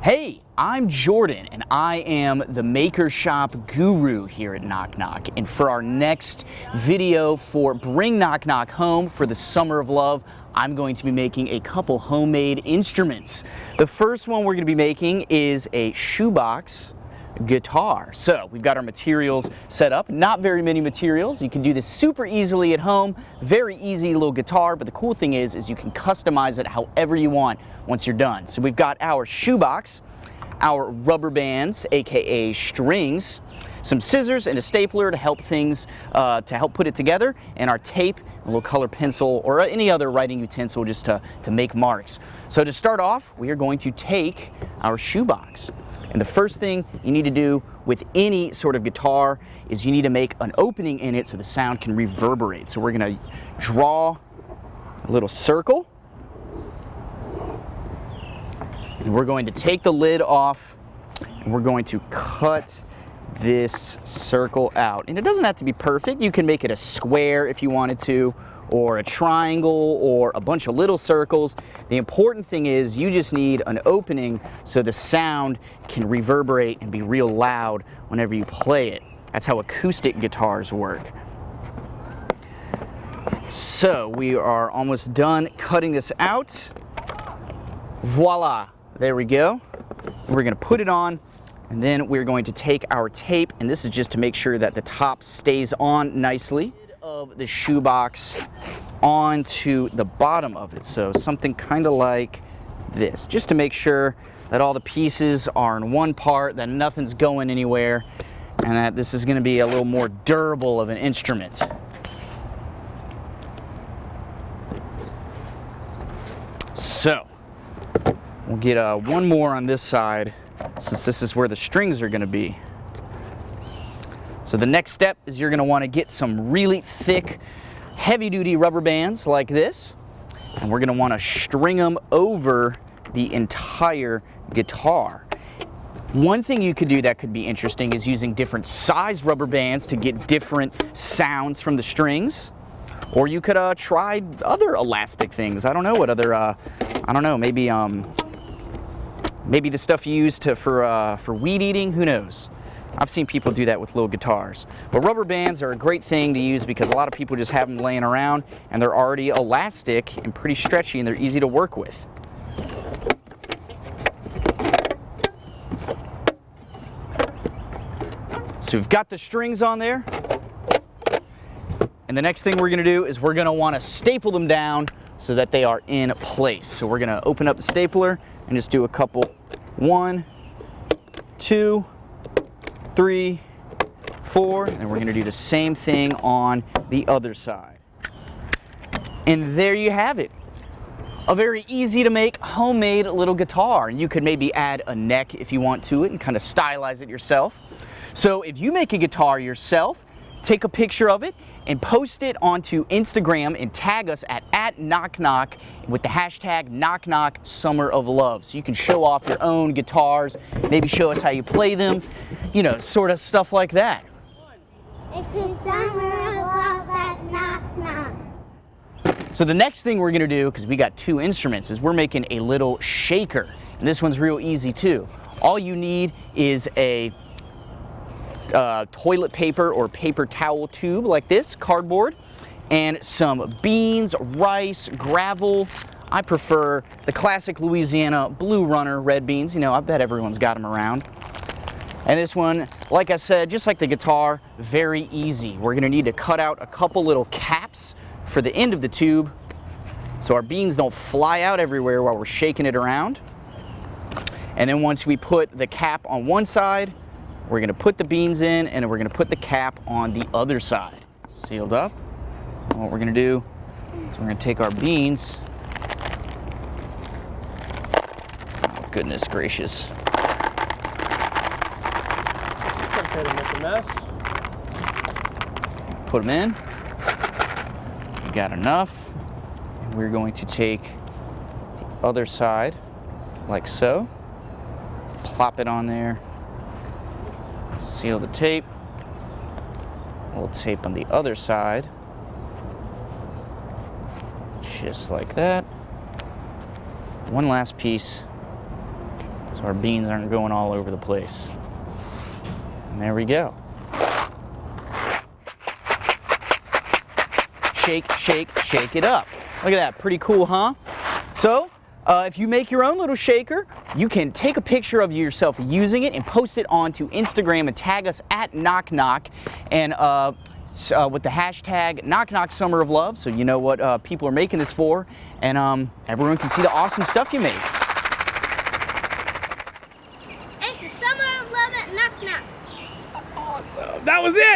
Hey, I'm Jordan, and I am the Maker Shop Guru here at Knock Knock. And for our next video for Bring Knock Knock Home for the Summer of Love, I'm going to be making a couple homemade instruments. The first one we're going to be making is a shoebox guitar. So we've got our materials set up, not very many materials. You can do this super easily at home, very easy little guitar, but the cool thing is you can customize it however you want once you're done. So we've got our shoebox, our rubber bands, aka strings, some scissors and a stapler to help put it together, and our tape, a little color pencil or any other writing utensil just to make marks. So to start off, we are going to take our shoebox. And the first thing you need to do with any sort of guitar is you need to make an opening in it so the sound can reverberate. So we're going to draw a little circle. And we're going to take the lid off and we're going to cut this circle out. And it doesn't have to be perfect. You can make it a square if you wanted to, or a triangle, or a bunch of little circles. The important thing is you just need an opening so the sound can reverberate and be real loud whenever you play it. That's how acoustic guitars work. So we are almost done cutting this out. Voila, there we go. We're gonna put it on, and then we're going to take our tape, and this is just to make sure that the top stays on nicely, of the shoebox onto the bottom of it. So something kind of like this, just to make sure that all the pieces are in one part, that nothing's going anywhere, and that this is going to be a little more durable of an instrument. So we'll get one more on this side, since this is where the strings are going to be. So the next step is you're going to want to get some really thick, heavy-duty rubber bands like this, and we're going to want to string them over the entire guitar. One thing you could do that could be interesting is using different size rubber bands to get different sounds from the strings, or you could try other elastic things. I don't know what other, I don't know, maybe the stuff you use for weed eating, who knows? I've seen people do that with little guitars. But rubber bands are a great thing to use because a lot of people just have them laying around and they're already elastic and pretty stretchy and they're easy to work with. So we've got the strings on there. And the next thing we're gonna do is we're gonna wanna staple them down so that they are in place. So we're gonna open up the stapler and just do a couple, 1, 2, 3, 4, and we're going to do the same thing on the other side. And there you have it. A very easy to make homemade little guitar. And you could maybe add a neck if you want to it and kind of stylize it yourself. So if you make a guitar yourself, take a picture of it and post it onto Instagram and tag us at Knock Knock with the hashtag Knock Knock Summer of Love. So you can show off your own guitars, maybe show us how you play them, you know, sort of stuff like that. It's the Summer of Love at Knock Knock. So the next thing we're gonna do, because we got two instruments, is we're making a little shaker. And this one's real easy too. All you need is a toilet paper or paper towel tube like this, cardboard, and some beans, rice, gravel. I prefer the classic Louisiana Blue Runner red beans. You know, I bet everyone's got them around. And this one, like I said, just like the guitar, very easy. We're gonna need to cut out a couple little caps for the end of the tube so our beans don't fly out everywhere while we're shaking it around. And then once we put the cap on one side, we're gonna put the beans in and we're gonna put the cap on the other side. Sealed up. And what we're gonna do is we're gonna take our beans. Oh, goodness gracious. Okay to make a mess. Put them in. We got enough. And we're going to take the other side like so. Plop it on there. Seal the tape. We'll tape on the other side. Just like that. One last piece. so our beans aren't going all over the place. And there we go. Shake, shake, shake it up. Look at that, pretty cool, huh? So, if you make your own little shaker, you can take a picture of yourself using it and post it onto Instagram and tag us at Knock Knock, and with the hashtag Knock Knock Summer of Love, so you know what people are making this for, and everyone can see the awesome stuff you make. It's the summer of love at Knock Knock. Awesome. That was it.